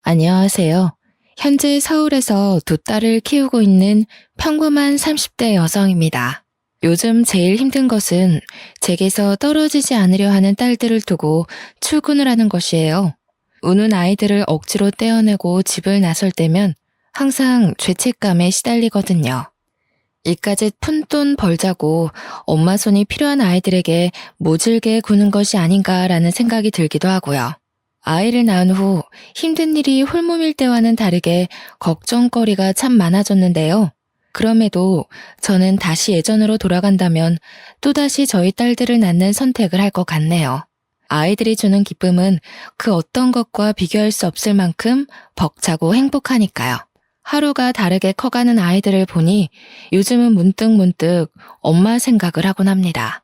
안녕하세요. 현재 서울에서 두 딸을 키우고 있는 평범한 30대 여성입니다. 요즘 제일 힘든 것은 제게서 떨어지지 않으려 하는 딸들을 두고 출근을 하는 것이에요. 우는 아이들을 억지로 떼어내고 집을 나설 때면 항상 죄책감에 시달리거든요. 이까짓 푼돈 벌자고 엄마 손이 필요한 아이들에게 모질게 구는 것이 아닌가라는 생각이 들기도 하고요. 아이를 낳은 후 힘든 일이 홀몸일 때와는 다르게 걱정거리가 참 많아졌는데요. 그럼에도 저는 다시 예전으로 돌아간다면 또다시 저희 딸들을 낳는 선택을 할 것 같네요. 아이들이 주는 기쁨은 그 어떤 것과 비교할 수 없을 만큼 벅차고 행복하니까요. 하루가 다르게 커가는 아이들을 보니 요즘은 문득문득 엄마 생각을 하곤 합니다.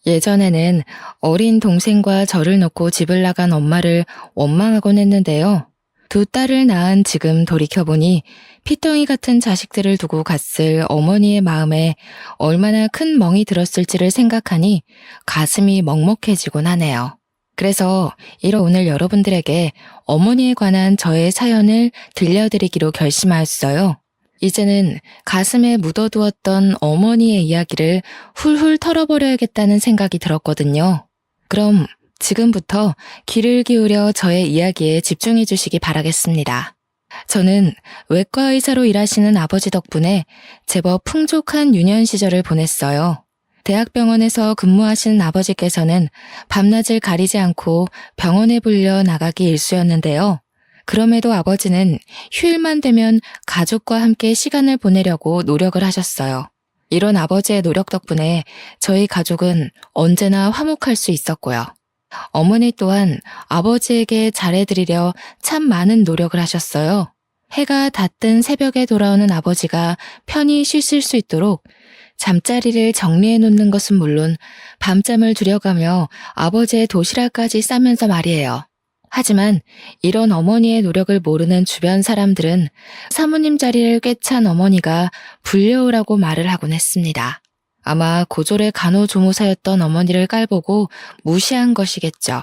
예전에는 어린 동생과 저를 놓고 집을 나간 엄마를 원망하곤 했는데요. 두 딸을 낳은 지금 돌이켜보니 피덩이 같은 자식들을 두고 갔을 어머니의 마음에 얼마나 큰 멍이 들었을지를 생각하니 가슴이 먹먹해지곤 하네요. 그래서 오늘 여러분들에게 어머니에 관한 저의 사연을 들려드리기로 결심하였어요. 이제는 가슴에 묻어두었던 어머니의 이야기를 훌훌 털어버려야겠다는 생각이 들었거든요. 그럼 지금부터 귀를 기울여 저의 이야기에 집중해 주시기 바라겠습니다. 저는 외과 의사로 일하시는 아버지 덕분에 제법 풍족한 유년 시절을 보냈어요. 대학병원에서 근무하시는 아버지께서는 밤낮을 가리지 않고 병원에 불려 나가기 일쑤였는데요. 그럼에도 아버지는 휴일만 되면 가족과 함께 시간을 보내려고 노력을 하셨어요. 이런 아버지의 노력 덕분에 저희 가족은 언제나 화목할 수 있었고요. 어머니 또한 아버지에게 잘해드리려 참 많은 노력을 하셨어요. 해가 닿던 새벽에 돌아오는 아버지가 편히 쉬실 수 있도록 잠자리를 정리해 놓는 것은 물론 밤잠을 줄여가며 아버지의 도시락까지 싸면서 말이에요. 하지만 이런 어머니의 노력을 모르는 주변 사람들은 사모님 자리를 꿰찬 어머니가 불려오라고 말을 하곤 했습니다. 아마 고졸의 간호조무사였던 어머니를 깔보고 무시한 것이겠죠.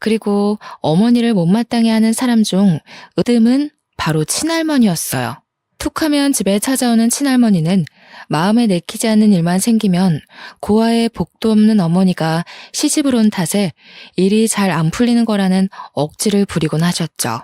그리고 어머니를 못마땅해 하는 사람 중 으뜸은 바로 친할머니였어요. 툭하면 집에 찾아오는 친할머니는 마음에 내키지 않는 일만 생기면 고아의 복도 없는 어머니가 시집을 온 탓에 일이 잘 안 풀리는 거라는 억지를 부리곤 하셨죠.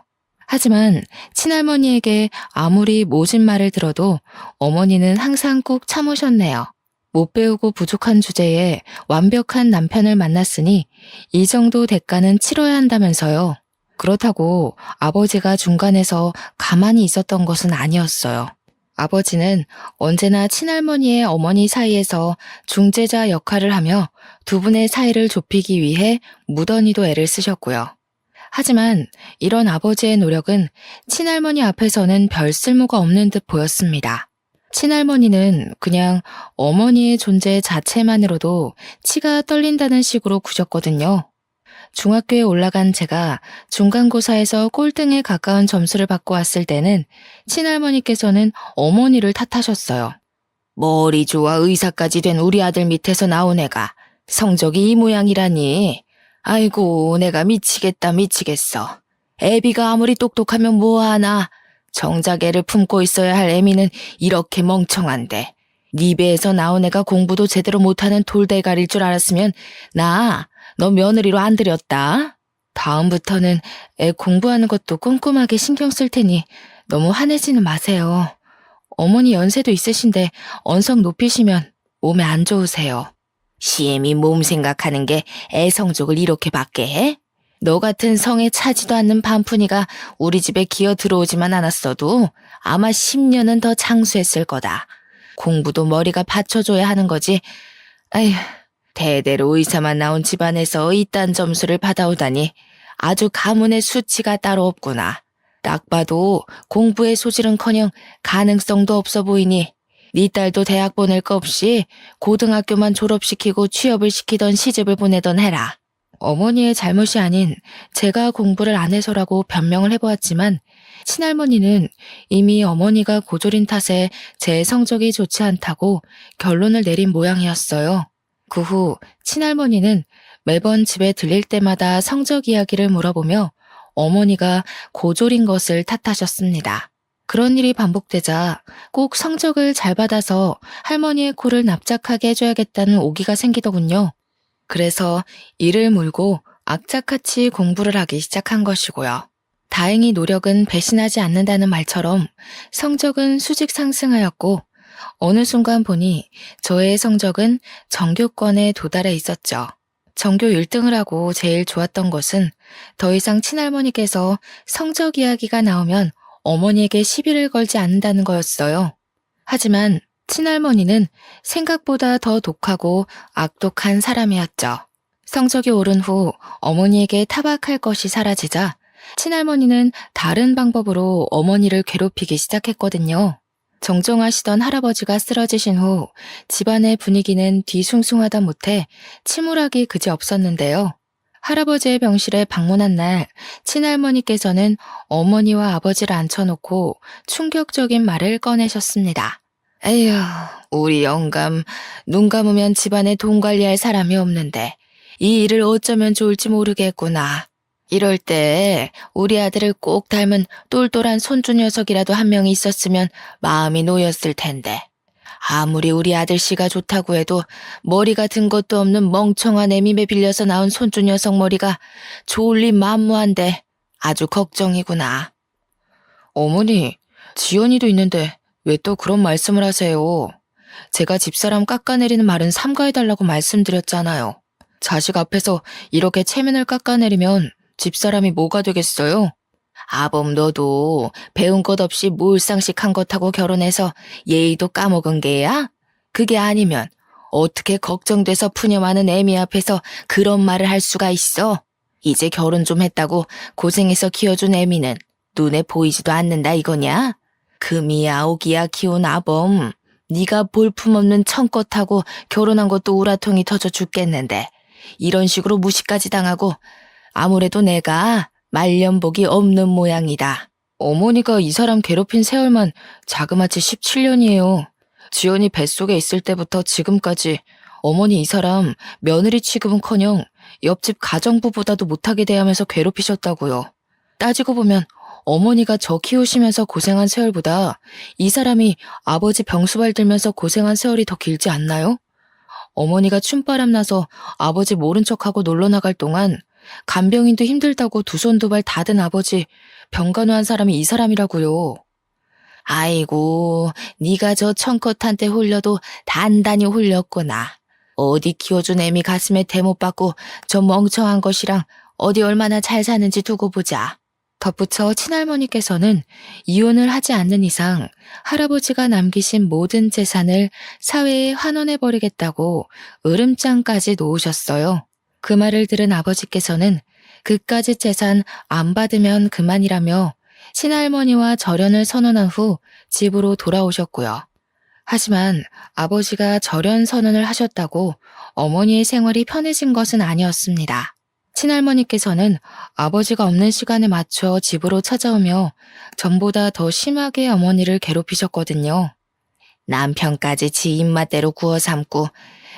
하지만 친할머니에게 아무리 모진 말을 들어도 어머니는 항상 꾹 참으셨네요. 못 배우고 부족한 주제에 완벽한 남편을 만났으니 이 정도 대가는 치러야 한다면서요. 그렇다고 아버지가 중간에서 가만히 있었던 것은 아니었어요. 아버지는 언제나 친할머니의 어머니 사이에서 중재자 역할을 하며 두 분의 사이를 좁히기 위해 무던히도 애를 쓰셨고요. 하지만 이런 아버지의 노력은 친할머니 앞에서는 별 쓸모가 없는 듯 보였습니다. 친할머니는 그냥 어머니의 존재 자체만으로도 치가 떨린다는 식으로 구셨거든요. 중학교에 올라간 제가 중간고사에서 꼴등에 가까운 점수를 받고 왔을 때는 친할머니께서는 어머니를 탓하셨어요. 머리 좋아 의사까지 된 우리 아들 밑에서 나온 애가 성적이 이 모양이라니. 아이고 내가 미치겠다 미치겠어. 애비가 아무리 똑똑하면 뭐하나. 정작 애를 품고 있어야 할 애미는 이렇게 멍청한데. 네 배에서 나온 애가 공부도 제대로 못하는 돌대가리일 줄 알았으면 너 며느리로 안 들였다. 다음부터는 애 공부하는 것도 꼼꼼하게 신경 쓸 테니 너무 화내지는 마세요. 어머니 연세도 있으신데 언성 높이시면 몸에 안 좋으세요. 시엠이 몸 생각하는 게 애 성적을 이렇게 받게 해? 너 같은 성에 차지도 않는 반푼이가 우리 집에 기어 들어오지만 않았어도 아마 10년은 더 장수했을 거다. 공부도 머리가 받쳐줘야 하는 거지. 아휴. 대대로 의사만 나온 집안에서 이딴 점수를 받아오다니 아주 가문의 수치가 따로 없구나. 딱 봐도 공부의 소질은커녕 가능성도 없어 보이니 네 딸도 대학 보낼 거 없이 고등학교만 졸업시키고 취업을 시키던 시집을 보내던 해라. 어머니의 잘못이 아닌 제가 공부를 안 해서라고 변명을 해보았지만 친할머니는 이미 어머니가 고졸인 탓에 제 성적이 좋지 않다고 결론을 내린 모양이었어요. 그 후 친할머니는 매번 집에 들릴 때마다 성적 이야기를 물어보며 어머니가 고졸인 것을 탓하셨습니다. 그런 일이 반복되자 꼭 성적을 잘 받아서 할머니의 코를 납작하게 해줘야겠다는 오기가 생기더군요. 그래서 이를 물고 악착같이 공부를 하기 시작한 것이고요. 다행히 노력은 배신하지 않는다는 말처럼 성적은 수직 상승하였고 어느 순간 보니 저의 성적은 전교권에 도달해 있었죠. 전교 1등을 하고 제일 좋았던 것은 더 이상 친할머니께서 성적 이야기가 나오면 어머니에게 시비를 걸지 않는다는 거였어요. 하지만 친할머니는 생각보다 더 독하고 악독한 사람이었죠. 성적이 오른 후 어머니에게 타박할 것이 사라지자 친할머니는 다른 방법으로 어머니를 괴롭히기 시작했거든요. 정정하시던 할아버지가 쓰러지신 후 집안의 분위기는 뒤숭숭하다 못해 침울하기 그지없었는데요. 할아버지의 병실에 방문한 날 친할머니께서는 어머니와 아버지를 앉혀놓고 충격적인 말을 꺼내셨습니다. 에휴, 우리 영감, 눈 감으면 집안에 돈 관리할 사람이 없는데 이 일을 어쩌면 좋을지 모르겠구나. 이럴 때 우리 아들을 꼭 닮은 똘똘한 손주 녀석이라도 한 명이 있었으면 마음이 놓였을 텐데. 아무리 우리 아들씨가 좋다고 해도 머리가 든 것도 없는 멍청한 애미에 빌려서 나온 손주 녀석 머리가 좋을리 만무한데 아주 걱정이구나. 어머니, 지연이도 있는데 왜 또 그런 말씀을 하세요? 제가 집사람 깎아내리는 말은 삼가해달라고 말씀드렸잖아요. 자식 앞에서 이렇게 체면을 깎아내리면 집사람이 뭐가 되겠어요? 아범 너도 배운 것 없이 몰상식한 것하고 결혼해서 예의도 까먹은 게야? 그게 아니면 어떻게 걱정돼서 푸념하는 애미 앞에서 그런 말을 할 수가 있어? 이제 결혼 좀 했다고 고생해서 키워준 애미는 눈에 보이지도 않는다 이거냐? 금이야 오기야 키운 아범, 네가 볼품없는 청껏하고 결혼한 것도 우라통이 터져 죽겠는데 이런 식으로 무시까지 당하고 아무래도 내가 말년복이 없는 모양이다. 어머니가 이 사람 괴롭힌 세월만 자그마치 17년이에요. 지연이 뱃속에 있을 때부터 지금까지 어머니 이 사람 며느리 취급은커녕 옆집 가정부보다도 못하게 대하면서 괴롭히셨다고요. 따지고 보면 어머니가 저 키우시면서 고생한 세월보다 이 사람이 아버지 병수발 들면서 고생한 세월이 더 길지 않나요? 어머니가 춤바람 나서 아버지 모른 척하고 놀러 나갈 동안 간병인도 힘들다고 두 손 두 발 다 든 아버지 병간호한 사람이 이 사람이라고요. 아이고, 네가 저 청컷한테 홀려도 단단히 홀렸구나. 어디 키워준 애미 가슴에 대못 받고 저 멍청한 것이랑 어디 얼마나 잘 사는지 두고 보자. 덧붙여 친할머니께서는 이혼을 하지 않는 이상 할아버지가 남기신 모든 재산을 사회에 환원해버리겠다고 으름장까지 놓으셨어요. 그 말을 들은 아버지께서는 그까짓 재산 안 받으면 그만이라며 친할머니와 절연을 선언한 후 집으로 돌아오셨고요. 하지만 아버지가 절연 선언을 하셨다고 어머니의 생활이 편해진 것은 아니었습니다. 친할머니께서는 아버지가 없는 시간에 맞춰 집으로 찾아오며 전보다 더 심하게 어머니를 괴롭히셨거든요. 남편까지 지 입맛대로 구워 삼고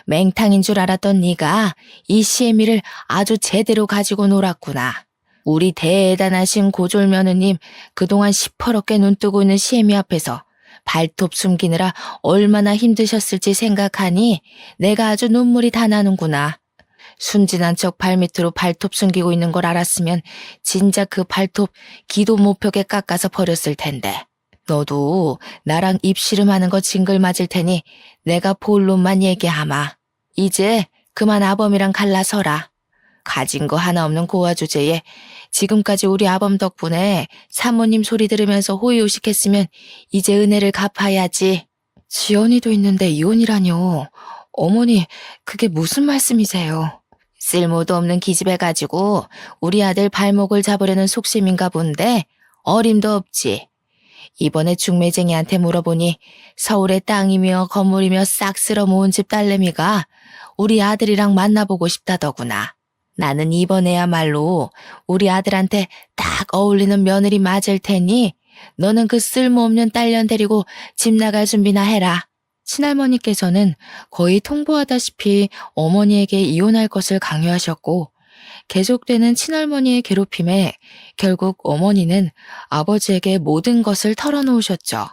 맹탕인 줄 알았던 네가 이 시애미를 아주 제대로 가지고 놀았구나. 우리 대단하신 고졸 며느님 그동안 시퍼렇게 눈 뜨고 있는 시애미 앞에서 발톱 숨기느라 얼마나 힘드셨을지 생각하니 내가 아주 눈물이 다 나는구나. 순진한 척 발밑으로 발톱 숨기고 있는 걸 알았으면 진작 그 발톱 기도 못벽에 깎아서 버렸을 텐데. 너도 나랑 입씨름하는 거 징글 맞을 테니 내가 본론만 얘기하마. 이제 그만 아범이랑 갈라서라. 가진 거 하나 없는 고아 주제에 지금까지 우리 아범 덕분에 사모님 소리 들으면서 호의호식했으면 이제 은혜를 갚아야지. 지연이도 있는데 이혼이라뇨. 어머니, 그게 무슨 말씀이세요? 쓸모도 없는 기집애 가지고 우리 아들 발목을 잡으려는 속셈인가 본데 어림도 없지. 이번에 중매쟁이한테 물어보니 서울의 땅이며 건물이며 싹 쓸어 모은 집 딸내미가 우리 아들이랑 만나보고 싶다더구나. 나는 이번에야말로 우리 아들한테 딱 어울리는 며느리 맞을 테니 너는 그 쓸모없는 딸년 데리고 집 나갈 준비나 해라. 친할머니께서는 거의 통보하다시피 어머니에게 이혼할 것을 강요하셨고 계속되는 친할머니의 괴롭힘에 결국 어머니는 아버지에게 모든 것을 털어놓으셨죠.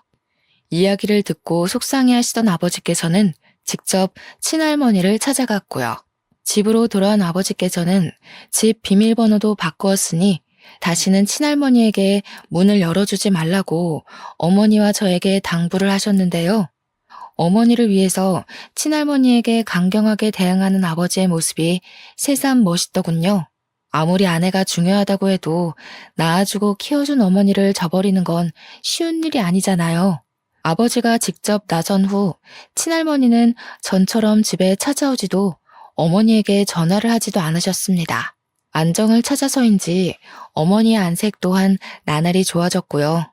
이야기를 듣고 속상해하시던 아버지께서는 직접 친할머니를 찾아갔고요. 집으로 돌아온 아버지께서는 집 비밀번호도 바꾸었으니 다시는 친할머니에게 문을 열어주지 말라고 어머니와 저에게 당부를 하셨는데요. 어머니를 위해서 친할머니에게 강경하게 대응하는 아버지의 모습이 새삼 멋있더군요. 아무리 아내가 중요하다고 해도 낳아주고 키워준 어머니를 저버리는 건 쉬운 일이 아니잖아요. 아버지가 직접 나선 후 친할머니는 전처럼 집에 찾아오지도 어머니에게 전화를 하지도 않으셨습니다. 안정을 찾아서인지 어머니의 안색 또한 나날이 좋아졌고요.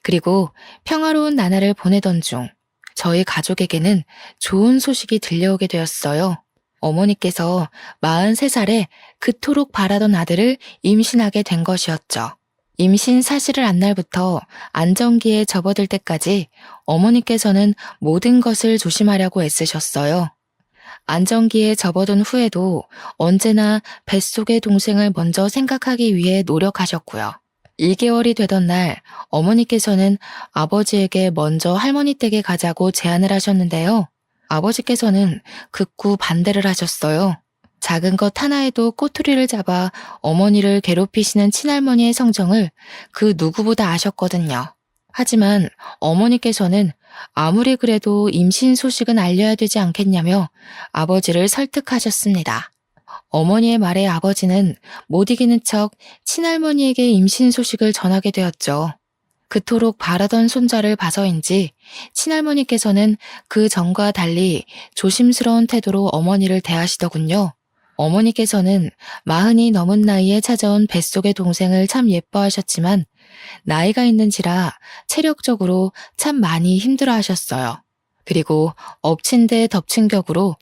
그리고 평화로운 나날을 보내던 중 저희 가족에게는 좋은 소식이 들려오게 되었어요. 어머니께서 43살에 그토록 바라던 아들을 임신하게 된 것이었죠. 임신 사실을 안 날부터 안정기에 접어들 때까지 어머니께서는 모든 것을 조심하려고 애쓰셨어요. 안정기에 접어든 후에도 언제나 뱃속의 동생을 먼저 생각하기 위해 노력하셨고요. 2개월이 되던 날 어머니께서는 아버지에게 먼저 할머니 댁에 가자고 제안을 하셨는데요. 아버지께서는 극구 반대를 하셨어요. 작은 것 하나에도 꼬투리를 잡아 어머니를 괴롭히시는 친할머니의 성정을 그 누구보다 아셨거든요. 하지만 어머니께서는 아무리 그래도 임신 소식은 알려야 되지 않겠냐며 아버지를 설득하셨습니다. 어머니의 말에 아버지는 못 이기는 척 친할머니에게 임신 소식을 전하게 되었죠. 그토록 바라던 손자를 봐서인지 친할머니께서는 그 전과 달리 조심스러운 태도로 어머니를 대하시더군요. 어머니께서는 40이 넘은 나이에 찾아온 뱃속의 동생을 참 예뻐하셨지만 나이가 있는지라 체력적으로 참 많이 힘들어하셨어요. 그리고 엎친 데 덮친 격으로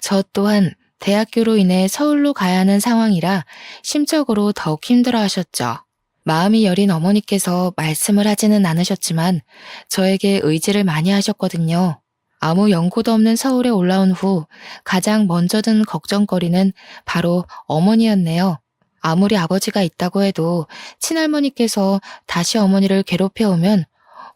저 또한 대학교로 인해 서울로 가야 하는 상황이라 심적으로 더욱 힘들어하셨죠. 마음이 여린 어머니께서 말씀을 하지는 않으셨지만 저에게 의지를 많이 하셨거든요. 아무 연고도 없는 서울에 올라온 후 가장 먼저 든 걱정거리는 바로 어머니였네요. 아무리 아버지가 있다고 해도 친할머니께서 다시 어머니를 괴롭혀오면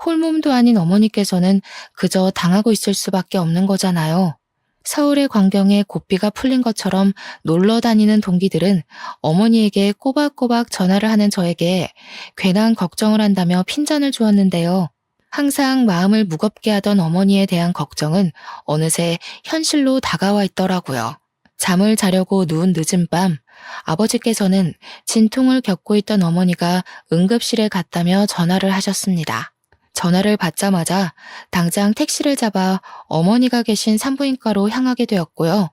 홀몸도 아닌 어머니께서는 그저 당하고 있을 수밖에 없는 거잖아요. 서울의 광경에 고삐가 풀린 것처럼 놀러 다니는 동기들은 어머니에게 꼬박꼬박 전화를 하는 저에게 괜한 걱정을 한다며 핀잔을 주었는데요. 항상 마음을 무겁게 하던 어머니에 대한 걱정은 어느새 현실로 다가와 있더라고요. 잠을 자려고 누운 늦은 밤, 아버지께서는 진통을 겪고 있던 어머니가 응급실에 갔다며 전화를 하셨습니다. 전화를 받자마자 당장 택시를 잡아 어머니가 계신 산부인과로 향하게 되었고요.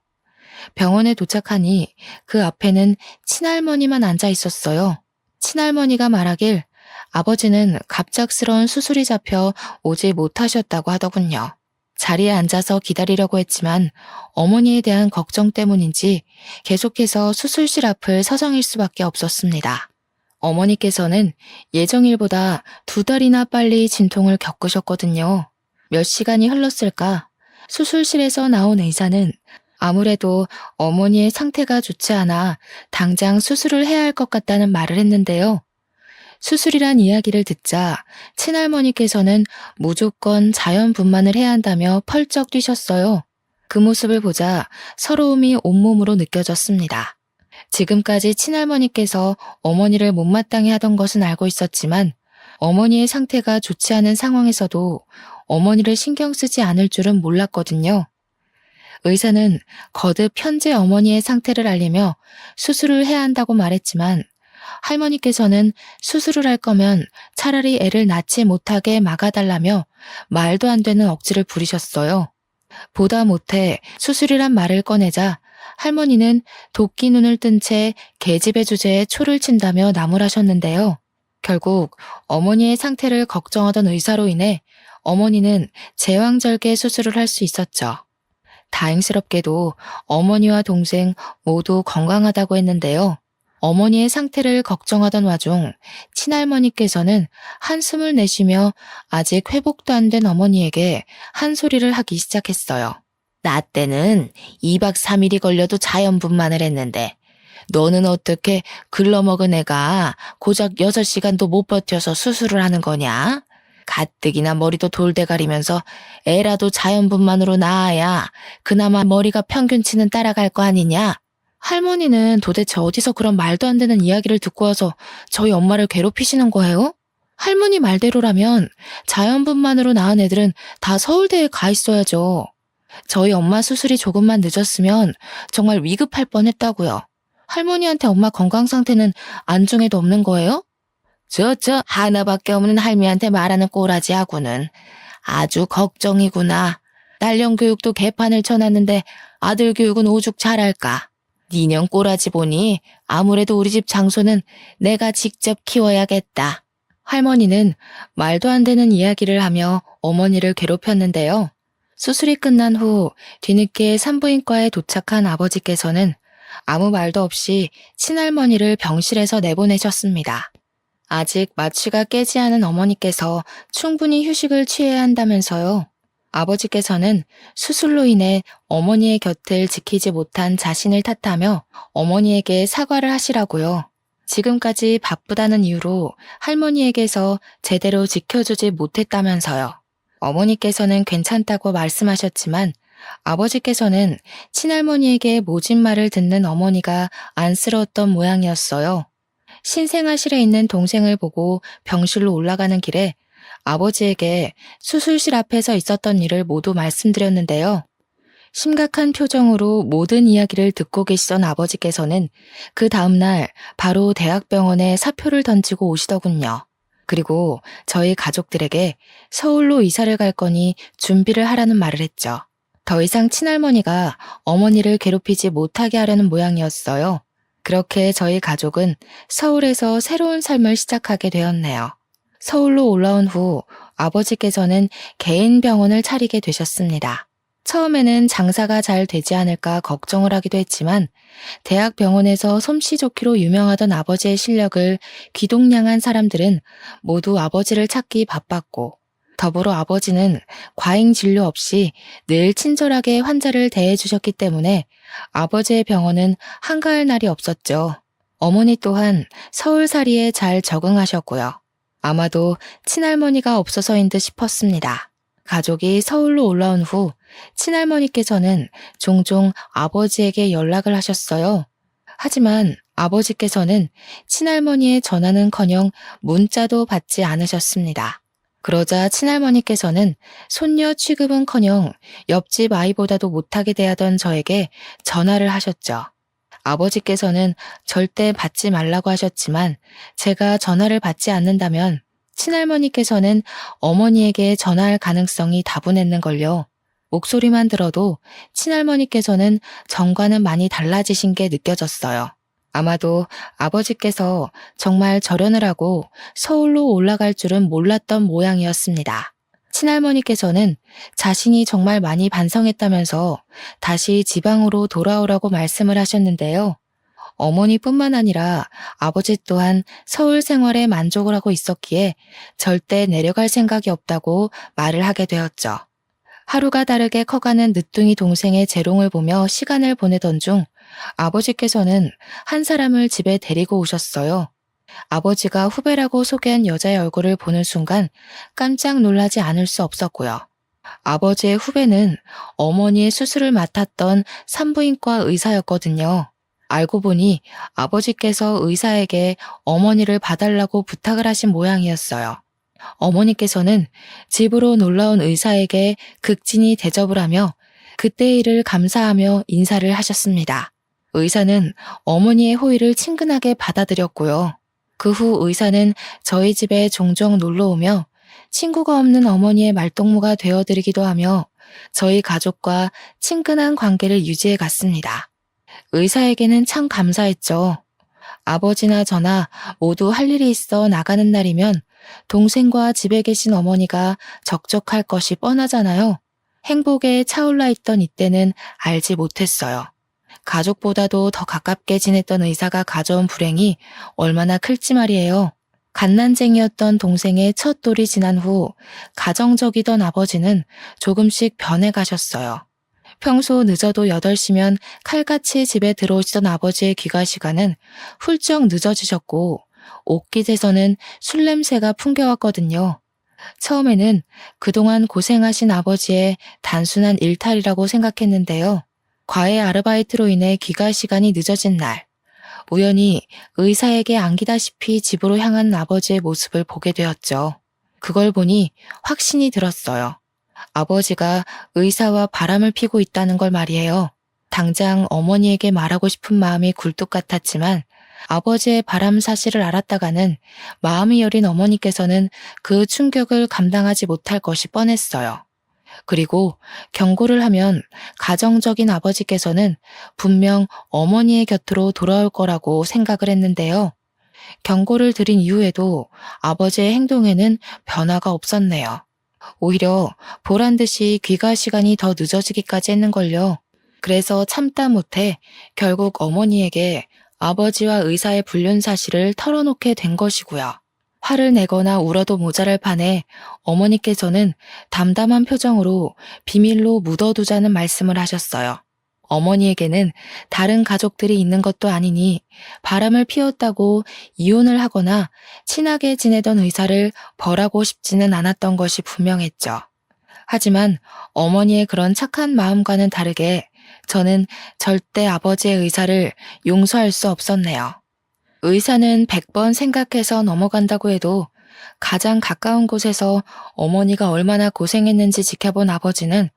병원에 도착하니 그 앞에는 친할머니만 앉아 있었어요. 친할머니가 말하길 아버지는 갑작스러운 수술이 잡혀 오지 못하셨다고 하더군요. 자리에 앉아서 기다리려고 했지만 어머니에 대한 걱정 때문인지 계속해서 수술실 앞을 서성일 수밖에 없었습니다. 어머니께서는 예정일보다 2달이나 빨리 진통을 겪으셨거든요. 몇 시간이 흘렀을까? 수술실에서 나온 의사는 아무래도 어머니의 상태가 좋지 않아 당장 수술을 해야 할 것 같다는 말을 했는데요. 수술이란 이야기를 듣자 친할머니께서는 무조건 자연분만을 해야 한다며 펄쩍 뛰셨어요. 그 모습을 보자 서러움이 온몸으로 느껴졌습니다. 지금까지 친할머니께서 어머니를 못마땅해 하던 것은 알고 있었지만 어머니의 상태가 좋지 않은 상황에서도 어머니를 신경 쓰지 않을 줄은 몰랐거든요. 의사는 거듭 현재 어머니의 상태를 알리며 수술을 해야 한다고 말했지만 할머니께서는 수술을 할 거면 차라리 애를 낳지 못하게 막아달라며 말도 안 되는 억지를 부리셨어요. 보다 못해 수술이란 말을 꺼내자 할머니는 도끼 눈을 뜬 채 계집애 주제에 초를 친다며 나무라셨는데요. 결국 어머니의 상태를 걱정하던 의사로 인해 어머니는 제왕절개 수술을 할 수 있었죠. 다행스럽게도 어머니와 동생 모두 건강하다고 했는데요. 어머니의 상태를 걱정하던 와중 친할머니께서는 한숨을 내쉬며 아직 회복도 안 된 어머니에게 한 소리를 하기 시작했어요. 나 때는 2박 3일이 걸려도 자연분만을 했는데 너는 어떻게 글러먹은 애가 고작 6시간도 못 버텨서 수술을 하는 거냐? 가뜩이나 머리도 돌대가리면서 애라도 자연분만으로 낳아야 그나마 머리가 평균치는 따라갈 거 아니냐? 할머니는 도대체 어디서 그런 말도 안 되는 이야기를 듣고 와서 저희 엄마를 괴롭히시는 거예요? 할머니 말대로라면 자연분만으로 낳은 애들은 다 서울대에 가 있어야죠. 저희 엄마 수술이 조금만 늦었으면 정말 위급할 뻔했다고요. 할머니한테 엄마 건강 상태는 안중에도 없는 거예요? 저 하나밖에 없는 할미한테 말하는 꼬라지하고는 아주 걱정이구나. 딸년 교육도 개판을 쳐놨는데 아들 교육은 오죽 잘할까. 니년 꼬라지 보니 아무래도 우리 집 장소는 내가 직접 키워야겠다. 할머니는 말도 안 되는 이야기를 하며 어머니를 괴롭혔는데요. 수술이 끝난 후 뒤늦게 산부인과에 도착한 아버지께서는 아무 말도 없이 친할머니를 병실에서 내보내셨습니다. 아직 마취가 깨지 않은 어머니께서 충분히 휴식을 취해야 한다면서요. 아버지께서는 수술로 인해 어머니의 곁을 지키지 못한 자신을 탓하며 어머니에게 사과를 하시라고요. 지금까지 바쁘다는 이유로 할머니에게서 제대로 지켜주지 못했다면서요. 어머니께서는 괜찮다고 말씀하셨지만 아버지께서는 친할머니에게 모진 말을 듣는 어머니가 안쓰러웠던 모양이었어요. 신생아실에 있는 동생을 보고 병실로 올라가는 길에 아버지에게 수술실 앞에서 있었던 일을 모두 말씀드렸는데요. 심각한 표정으로 모든 이야기를 듣고 계시던 아버지께서는 그 다음날 바로 대학병원에 사표를 던지고 오시더군요. 그리고 저희 가족들에게 서울로 이사를 갈 거니 준비를 하라는 말을 했죠. 더 이상 친할머니가 어머니를 괴롭히지 못하게 하려는 모양이었어요. 그렇게 저희 가족은 서울에서 새로운 삶을 시작하게 되었네요. 서울로 올라온 후 아버지께서는 개인 병원을 차리게 되셨습니다. 처음에는 장사가 잘 되지 않을까 걱정을 하기도 했지만 대학병원에서 솜씨 좋기로 유명하던 아버지의 실력을 귀동냥한 사람들은 모두 아버지를 찾기 바빴고 더불어 아버지는 과잉 진료 없이 늘 친절하게 환자를 대해주셨기 때문에 아버지의 병원은 한가할 날이 없었죠. 어머니 또한 서울살이에 잘 적응하셨고요. 아마도 친할머니가 없어서인 듯 싶었습니다. 가족이 서울로 올라온 후 친할머니께서는 종종 아버지에게 연락을 하셨어요. 하지만 아버지께서는 친할머니의 전화는커녕 문자도 받지 않으셨습니다. 그러자 친할머니께서는 손녀 취급은커녕 옆집 아이보다도 못하게 대하던 저에게 전화를 하셨죠. 아버지께서는 절대 받지 말라고 하셨지만 제가 전화를 받지 않는다면 친할머니께서는 어머니에게 전화할 가능성이 다분했는걸요. 목소리만 들어도 친할머니께서는 전과는 많이 달라지신 게 느껴졌어요. 아마도 아버지께서 정말 절연을 하고 서울로 올라갈 줄은 몰랐던 모양이었습니다. 친할머니께서는 자신이 정말 많이 반성했다면서 다시 지방으로 돌아오라고 말씀을 하셨는데요. 어머니뿐만 아니라 아버지 또한 서울 생활에 만족을 하고 있었기에 절대 내려갈 생각이 없다고 말을 하게 되었죠. 하루가 다르게 커가는 늦둥이 동생의 재롱을 보며 시간을 보내던 중 아버지께서는 한 사람을 집에 데리고 오셨어요. 아버지가 후배라고 소개한 여자의 얼굴을 보는 순간 깜짝 놀라지 않을 수 없었고요. 아버지의 후배는 어머니의 수술을 맡았던 산부인과 의사였거든요. 알고 보니 아버지께서 의사에게 어머니를 봐달라고 부탁을 하신 모양이었어요. 어머니께서는 집으로 놀러온 의사에게 극진히 대접을 하며 그때의 일을 감사하며 인사를 하셨습니다. 의사는 어머니의 호의를 친근하게 받아들였고요. 그 후 의사는 저희 집에 종종 놀러오며 친구가 없는 어머니의 말동무가 되어드리기도 하며 저희 가족과 친근한 관계를 유지해 갔습니다. 의사에게는 참 감사했죠. 아버지나 저나 모두 할 일이 있어 나가는 날이면 동생과 집에 계신 어머니가 적적할 것이 뻔하잖아요. 행복에 차올라 있던 이때는 알지 못했어요. 가족보다도 더 가깝게 지냈던 의사가 가져온 불행이 얼마나 클지 말이에요. 갓난쟁이였던 동생의 첫 돌이 지난 후 가정적이던 아버지는 조금씩 변해가셨어요. 평소 늦어도 8시면 칼같이 집에 들어오시던 아버지의 귀가 시간은 훌쩍 늦어지셨고 옷깃에서는 술 냄새가 풍겨왔거든요. 처음에는 그동안 고생하신 아버지의 단순한 일탈이라고 생각했는데요. 과외 아르바이트로 인해 귀가 시간이 늦어진 날, 우연히 의사에게 안기다시피 집으로 향한 아버지의 모습을 보게 되었죠. 그걸 보니 확신이 들었어요. 아버지가 의사와 바람을 피고 있다는 걸 말이에요. 당장 어머니에게 말하고 싶은 마음이 굴뚝 같았지만 아버지의 바람 사실을 알았다가는 마음이 여린 어머니께서는 그 충격을 감당하지 못할 것이 뻔했어요. 그리고 경고를 하면 가정적인 아버지께서는 분명 어머니의 곁으로 돌아올 거라고 생각을 했는데요. 경고를 드린 이후에도 아버지의 행동에는 변화가 없었네요. 오히려 보란 듯이 귀가 시간이 더 늦어지기까지 했는걸요. 그래서 참다 못해 결국 어머니에게 아버지와 의사의 불륜 사실을 털어놓게 된 것이고요. 화를 내거나 울어도 모자랄 판에 어머니께서는 담담한 표정으로 비밀로 묻어두자는 말씀을 하셨어요. 어머니에게는 다른 가족들이 있는 것도 아니니 바람을 피웠다고 이혼을 하거나 친하게 지내던 의사를 벌하고 싶지는 않았던 것이 분명했죠. 하지만 어머니의 그런 착한 마음과는 다르게 저는 절대 아버지의 의사를 용서할 수 없었네요. 의사는 100번 생각해서 넘어간다고 해도 가장 가까운 곳에서 어머니가 얼마나 고생했는지 지켜본 아버지는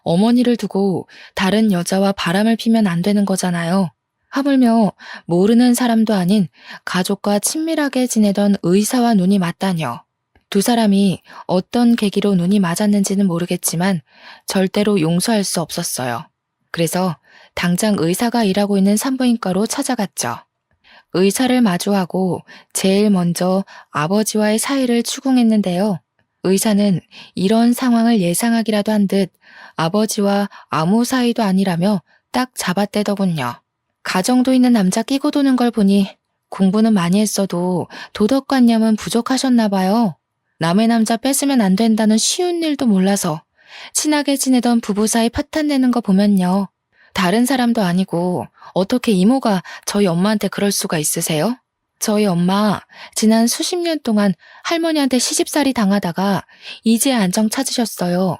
어머니를 두고 다른 여자와 바람을 피면 안 되는 거잖아요. 하물며 모르는 사람도 아닌 가족과 친밀하게 지내던 의사와 눈이 맞다뇨. 두 사람이 어떤 계기로 눈이 맞았는지는 모르겠지만 절대로 용서할 수 없었어요. 그래서 당장 의사가 일하고 있는 산부인과로 찾아갔죠. 의사를 마주하고 제일 먼저 아버지와의 사이를 추궁했는데요. 의사는 이런 상황을 예상하기라도 한 듯 아버지와 아무 사이도 아니라며 딱 잡아떼더군요. 가정도 있는 남자 끼고 도는 걸 보니 공부는 많이 했어도 도덕관념은 부족하셨나 봐요. 남의 남자 뺏으면 안 된다는 쉬운 일도 몰라서 친하게 지내던 부부 사이 파탄 내는 거 보면요. 다른 사람도 아니고 어떻게 이모가 저희 엄마한테 그럴 수가 있으세요? 저희 엄마 지난 수십 년 동안 할머니한테 시집살이 당하다가 이제 안정 찾으셨어요.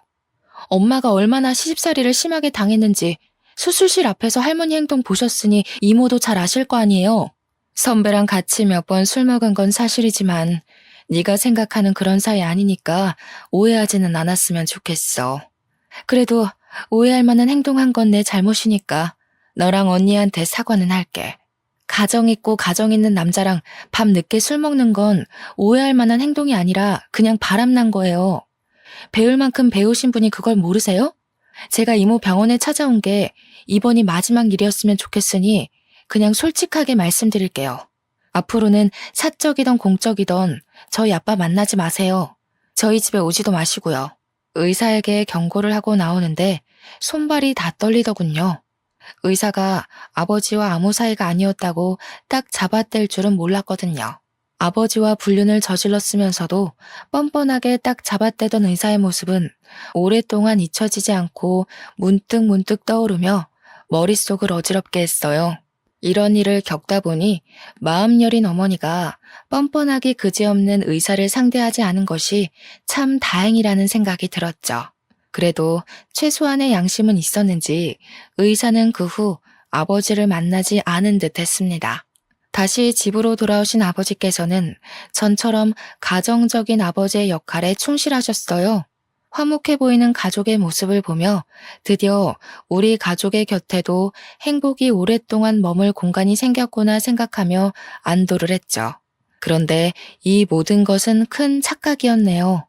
엄마가 얼마나 시집살이를 심하게 당했는지 수술실 앞에서 할머니 행동 보셨으니 이모도 잘 아실 거 아니에요. 선배랑 같이 몇 번 술 먹은 건 사실이지만 네가 생각하는 그런 사이 아니니까 오해하지는 않았으면 좋겠어. 그래도 오해할 만한 행동한 건 내 잘못이니까 너랑 언니한테 사과는 할게. 가정 있고 가정 있는 남자랑 밤 늦게 술 먹는 건 오해할 만한 행동이 아니라 그냥 바람난 거예요. 배울 만큼 배우신 분이 그걸 모르세요? 제가 이모 병원에 찾아온 게 이번이 마지막 일이었으면 좋겠으니 그냥 솔직하게 말씀드릴게요. 앞으로는 사적이던 공적이던 저희 아빠 만나지 마세요. 저희 집에 오지도 마시고요. 의사에게 경고를 하고 나오는데 손발이 다 떨리더군요. 의사가 아버지와 아무 사이가 아니었다고 딱 잡아뗄 줄은 몰랐거든요. 아버지와 불륜을 저질렀으면서도 뻔뻔하게 딱 잡아떼던 의사의 모습은 오랫동안 잊혀지지 않고 문득문득 떠오르며 머릿속을 어지럽게 했어요. 이런 일을 겪다 보니 마음 여린 어머니가 뻔뻔하게 그지없는 의사를 상대하지 않은 것이 참 다행이라는 생각이 들었죠. 그래도 최소한의 양심은 있었는지 의사는 그 후 아버지를 만나지 않은 듯 했습니다. 다시 집으로 돌아오신 아버지께서는 전처럼 가정적인 아버지의 역할에 충실하셨어요. 화목해 보이는 가족의 모습을 보며 드디어 우리 가족의 곁에도 행복이 오랫동안 머물 공간이 생겼구나 생각하며 안도를 했죠. 그런데 이 모든 것은 큰 착각이었네요.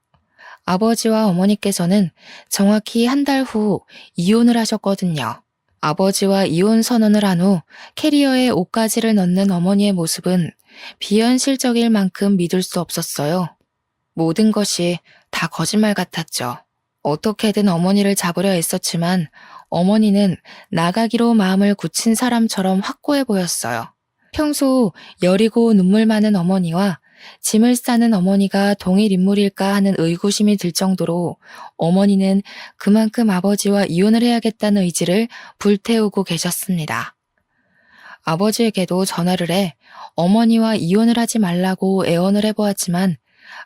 아버지와 어머니께서는 정확히 한 달 후 이혼을 하셨거든요. 아버지와 이혼 선언을 한 후 캐리어에 옷가지를 넣는 어머니의 모습은 비현실적일 만큼 믿을 수 없었어요. 모든 것이 다 거짓말 같았죠. 어떻게든 어머니를 잡으려 애썼지만 어머니는 나가기로 마음을 굳힌 사람처럼 확고해 보였어요. 평소 여리고 눈물 많은 어머니와 짐을 싸는 어머니가 동일 인물일까 하는 의구심이 들 정도로 어머니는 그만큼 아버지와 이혼을 해야겠다는 의지를 불태우고 계셨습니다. 아버지에게도 전화를 해 어머니와 이혼을 하지 말라고 애원을 해보았지만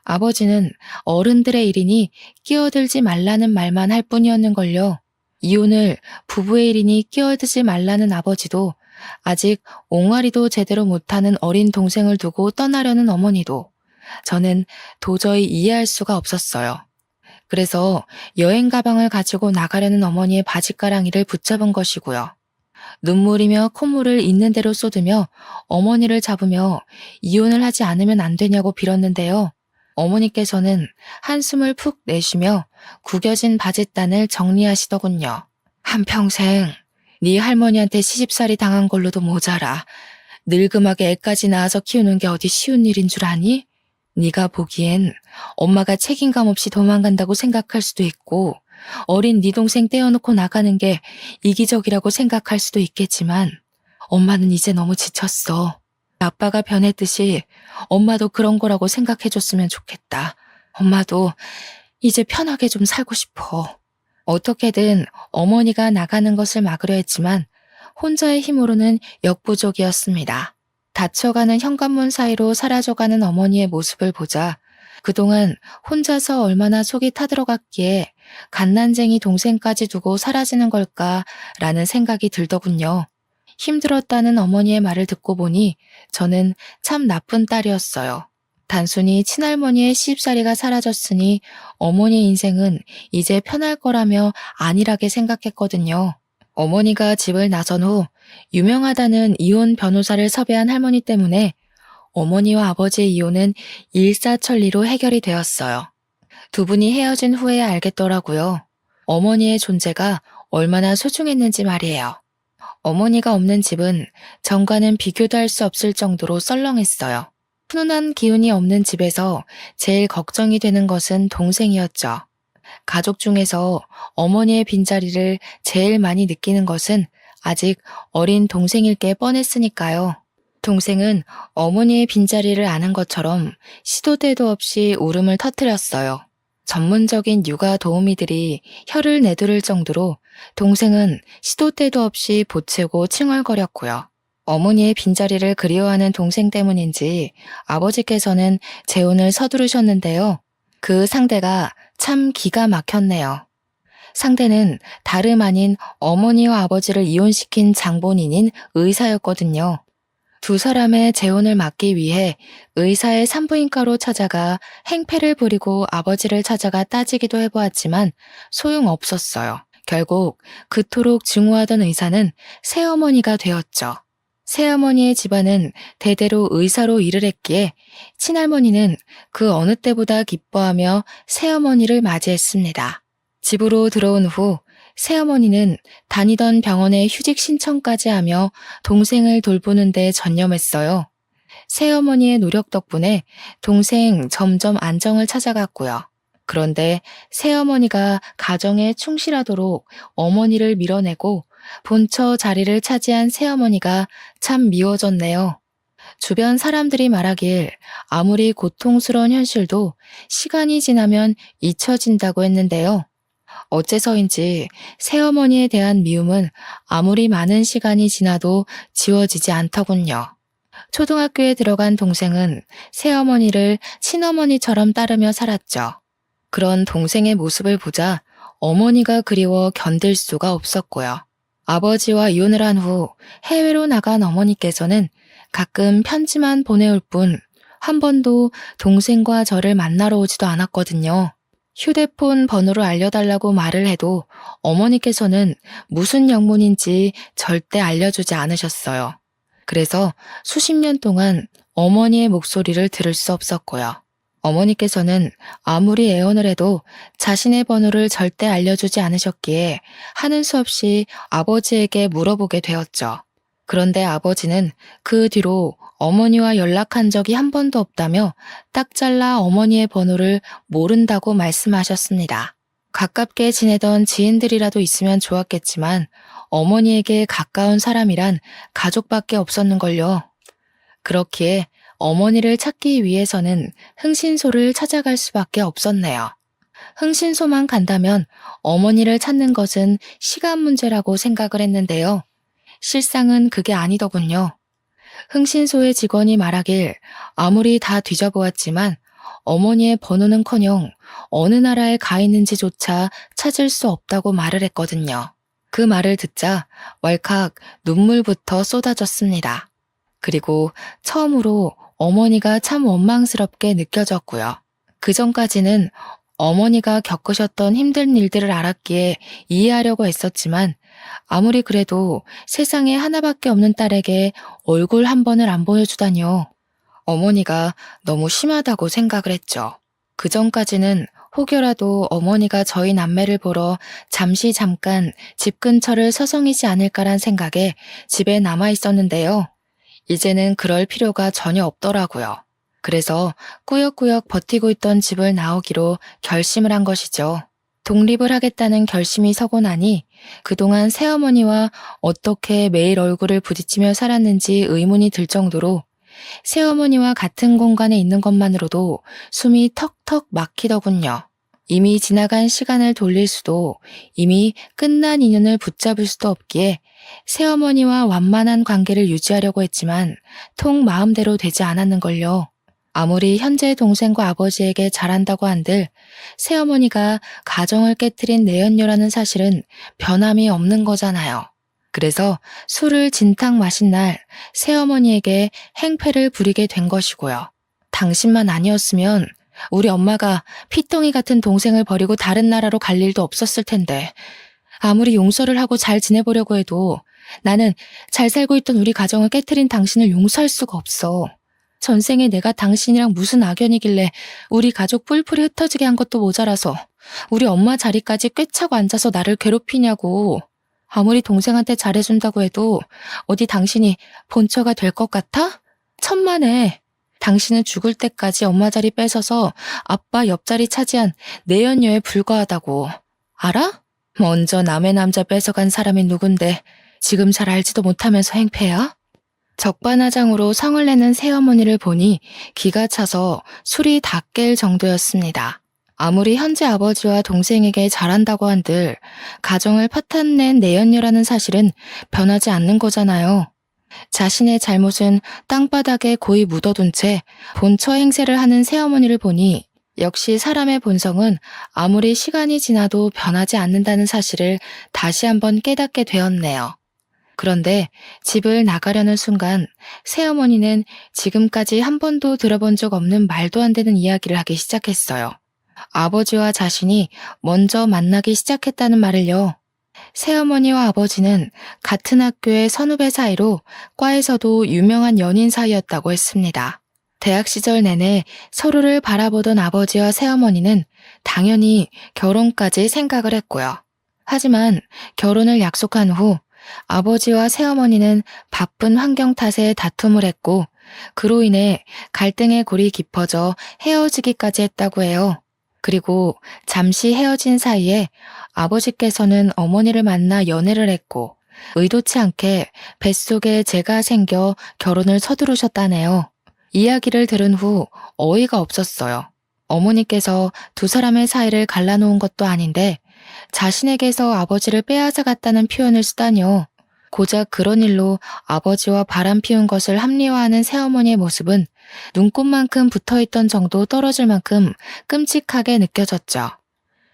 아버지는 어른들의 일이니 끼어들지 말라는 말만 할 뿐이었는걸요. 이혼을 부부의 일이니 끼어들지 말라는 아버지도 아직 옹알이도 제대로 못하는 어린 동생을 두고 떠나려는 어머니도 저는 도저히 이해할 수가 없었어요. 그래서 여행 가방을 가지고 나가려는 어머니의 바지가랑이를 붙잡은 것이고요. 눈물이며 콧물을 있는 대로 쏟으며 어머니를 잡으며 이혼을 하지 않으면 안 되냐고 빌었는데요. 어머니께서는 한숨을 푹 내쉬며 구겨진 바짓단을 정리하시더군요. 한평생 네 할머니한테 시집살이 당한 걸로도 모자라. 늙음하게 애까지 낳아서 키우는 게 어디 쉬운 일인 줄 아니? 네가 보기엔 엄마가 책임감 없이 도망간다고 생각할 수도 있고 어린 네 동생 떼어놓고 나가는 게 이기적이라고 생각할 수도 있겠지만 엄마는 이제 너무 지쳤어. 아빠가 변했듯이 엄마도 그런 거라고 생각해줬으면 좋겠다. 엄마도 이제 편하게 좀 살고 싶어. 어떻게든 어머니가 나가는 것을 막으려 했지만 혼자의 힘으로는 역부족이었습니다. 닫혀가는 현관문 사이로 사라져가는 어머니의 모습을 보자 그동안 혼자서 얼마나 속이 타들어갔기에 갓난쟁이 동생까지 두고 사라지는 걸까라는 생각이 들더군요. 힘들었다는 어머니의 말을 듣고 보니 저는 참 나쁜 딸이었어요. 단순히 친할머니의 시집살이가 사라졌으니 어머니 인생은 이제 편할 거라며 안일하게 생각했거든요. 어머니가 집을 나선 후 유명하다는 이혼 변호사를 섭외한 할머니 때문에 어머니와 아버지의 이혼은 일사천리로 해결이 되었어요. 두 분이 헤어진 후에야 알겠더라고요. 어머니의 존재가 얼마나 소중했는지 말이에요. 어머니가 없는 집은 전과는 비교도 할 수 없을 정도로 썰렁했어요. 훈훈한 기운이 없는 집에서 제일 걱정이 되는 것은 동생이었죠. 가족 중에서 어머니의 빈자리를 제일 많이 느끼는 것은 아직 어린 동생일 게 뻔했으니까요. 동생은 어머니의 빈자리를 아는 것처럼 시도 때도 없이 울음을 터뜨렸어요. 전문적인 육아 도우미들이 혀를 내두를 정도로 동생은 시도 때도 없이 보채고 칭얼거렸고요. 어머니의 빈자리를 그리워하는 동생 때문인지 아버지께서는 재혼을 서두르셨는데요. 그 상대가 참 기가 막혔네요. 상대는 다름 아닌 어머니와 아버지를 이혼시킨 장본인인 의사였거든요. 두 사람의 재혼을 막기 위해 의사의 산부인과로 찾아가 행패를 부리고 아버지를 찾아가 따지기도 해보았지만 소용없었어요. 결국 그토록 증오하던 의사는 새어머니가 되었죠. 새어머니의 집안은 대대로 의사로 일을 했기에 친할머니는 그 어느 때보다 기뻐하며 새어머니를 맞이했습니다. 집으로 들어온 후 새어머니는 다니던 병원에 휴직 신청까지 하며 동생을 돌보는 데 전념했어요. 새어머니의 노력 덕분에 동생 점점 안정을 찾아갔고요. 그런데 새어머니가 가정에 충실하도록 어머니를 밀어내고 본처 자리를 차지한 새어머니가 참 미워졌네요. 주변 사람들이 말하길 아무리 고통스러운 현실도 시간이 지나면 잊혀진다고 했는데요. 어째서인지 새어머니에 대한 미움은 아무리 많은 시간이 지나도 지워지지 않더군요. 초등학교에 들어간 동생은 새어머니를 친어머니처럼 따르며 살았죠. 그런 동생의 모습을 보자 어머니가 그리워 견딜 수가 없었고요. 아버지와 이혼을 한 후 해외로 나간 어머니께서는 가끔 편지만 보내올 뿐 한 번도 동생과 저를 만나러 오지도 않았거든요. 휴대폰 번호를 알려달라고 말을 해도 어머니께서는 무슨 영문인지 절대 알려주지 않으셨어요. 그래서 수십 년 동안 어머니의 목소리를 들을 수 없었고요. 어머니께서는 아무리 애원을 해도 자신의 번호를 절대 알려주지 않으셨기에 하는 수 없이 아버지에게 물어보게 되었죠. 그런데 아버지는 그 뒤로 어머니와 연락한 적이 한 번도 없다며 딱 잘라 어머니의 번호를 모른다고 말씀하셨습니다. 가깝게 지내던 지인들이라도 있으면 좋았겠지만 어머니에게 가까운 사람이란 가족밖에 없었는걸요. 그렇기에 어머니를 찾기 위해서는 흥신소를 찾아갈 수밖에 없었네요. 흥신소만 간다면 어머니를 찾는 것은 시간 문제라고 생각을 했는데요. 실상은 그게 아니더군요. 흥신소의 직원이 말하길 아무리 다 뒤져보았지만 어머니의 번호는커녕 어느 나라에 가 있는지조차 찾을 수 없다고 말을 했거든요. 그 말을 듣자 왈칵 눈물부터 쏟아졌습니다. 그리고 처음으로 어머니가 참 원망스럽게 느껴졌고요. 그 전까지는 어머니가 겪으셨던 힘든 일들을 알았기에 이해하려고 했었지만 아무리 그래도 세상에 하나밖에 없는 딸에게 얼굴 한 번을 안 보여주다니요. 어머니가 너무 심하다고 생각을 했죠. 그 전까지는 혹여라도 어머니가 저희 남매를 보러 잠깐 집 근처를 서성이지 않을까란 생각에 집에 남아 있었는데요. 이제는 그럴 필요가 전혀 없더라고요. 그래서 꾸역꾸역 버티고 있던 집을 나오기로 결심을 한 것이죠. 독립을 하겠다는 결심이 서고 나니 그동안 새어머니와 어떻게 매일 얼굴을 부딪히며 살았는지 의문이 들 정도로 새어머니와 같은 공간에 있는 것만으로도 숨이 턱턱 막히더군요. 이미 지나간 시간을 돌릴 수도 이미 끝난 인연을 붙잡을 수도 없기에 새어머니와 완만한 관계를 유지하려고 했지만 통 마음대로 되지 않았는걸요. 아무리 현재 동생과 아버지에게 잘한다고 한들 새어머니가 가정을 깨트린 내연녀라는 사실은 변함이 없는 거잖아요. 그래서 술을 진탕 마신 날 새어머니에게 행패를 부리게 된 것이고요. 당신만 아니었으면 우리 엄마가 피덩이 같은 동생을 버리고 다른 나라로 갈 일도 없었을 텐데 아무리 용서를 하고 잘 지내보려고 해도 나는 잘 살고 있던 우리 가정을 깨트린 당신을 용서할 수가 없어. 전생에 내가 당신이랑 무슨 악연이길래 우리 가족 뿔뿔이 흩어지게 한 것도 모자라서 우리 엄마 자리까지 꿰차고 앉아서 나를 괴롭히냐고. 아무리 동생한테 잘해준다고 해도 어디 당신이 본처가 될 것 같아? 천만에. 당신은 죽을 때까지 엄마 자리 뺏어서 아빠 옆자리 차지한 내연녀에 불과하다고. 알아? 먼저 남의 남자 뺏어간 사람이 누군데 지금 잘 알지도 못하면서 행패야? 적반하장으로 성을 내는 새어머니를 보니 기가 차서 술이 다 깰 정도였습니다. 아무리 현재 아버지와 동생에게 잘한다고 한들 가정을 파탄낸 내연녀라는 사실은 변하지 않는 거잖아요. 자신의 잘못은 땅바닥에 고이 묻어둔 채 본처 행세를 하는 새어머니를 보니 역시 사람의 본성은 아무리 시간이 지나도 변하지 않는다는 사실을 다시 한번 깨닫게 되었네요. 그런데 집을 나가려는 순간 새어머니는 지금까지 한 번도 들어본 적 없는 말도 안 되는 이야기를 하기 시작했어요. 아버지와 자신이 먼저 만나기 시작했다는 말을요. 새어머니와 아버지는 같은 학교의 선후배 사이로 과에서도 유명한 연인 사이였다고 했습니다. 대학 시절 내내 서로를 바라보던 아버지와 새어머니는 당연히 결혼까지 생각을 했고요. 하지만 결혼을 약속한 후 아버지와 새어머니는 바쁜 환경 탓에 다툼을 했고 그로 인해 갈등의 골이 깊어져 헤어지기까지 했다고 해요. 그리고 잠시 헤어진 사이에 아버지께서는 어머니를 만나 연애를 했고 의도치 않게 뱃속에 재가 생겨 결혼을 서두르셨다네요. 이야기를 들은 후 어이가 없었어요. 어머니께서 두 사람의 사이를 갈라놓은 것도 아닌데 자신에게서 아버지를 빼앗아갔다는 표현을 쓰다니요. 고작 그런 일로 아버지와 바람 피운 것을 합리화하는 새어머니의 모습은 눈곱만큼 붙어있던 정도 떨어질 만큼 끔찍하게 느껴졌죠.